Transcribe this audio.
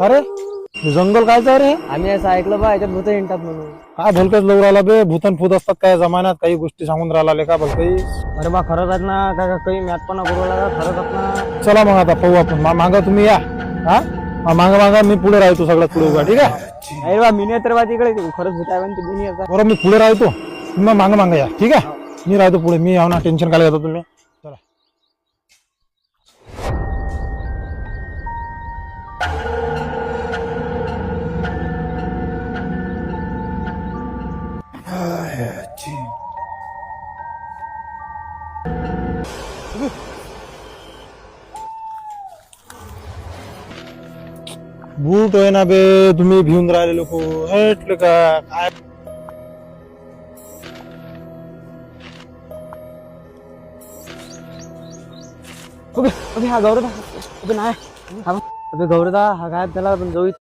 अरे हे जंगल कायचं आहे रे? आम्ही असं ऐकलं बा याच्यात भूत हिंडतात म्हणून. काय भलकच लवकर आला बे? भूतन फूत असतात काय जमान्यात? काही गोष्टी सांगून राहिला का भलकाई? अरे बा खरंच आहेत ना काय काही मॅथपणा करू लागला खरंच आहेत ना. चला मग आता पाहू आपण. मागा तुम्ही या. हा मागा मी पुढे राहतो सगळ्यात पुढे उभा. ठीक आहे? अरे बा मिनी तर बा तिकडे खरंच भूत आहे म्हणते मिनी आता. बरं मी पुढे राहतो, तुम्ही मागा या. ठीक आहे? मी राहतो पुढे. मी आहो ना, टेन्शन काय घेता तुम्ही. चला. भूत आहे ना बे, तुम्ही भिवून राहिले लोक. हेटले का काय? अबे हा गौरदा अबे नाही अबे गौरदा हा गायब झाला पण जाऊ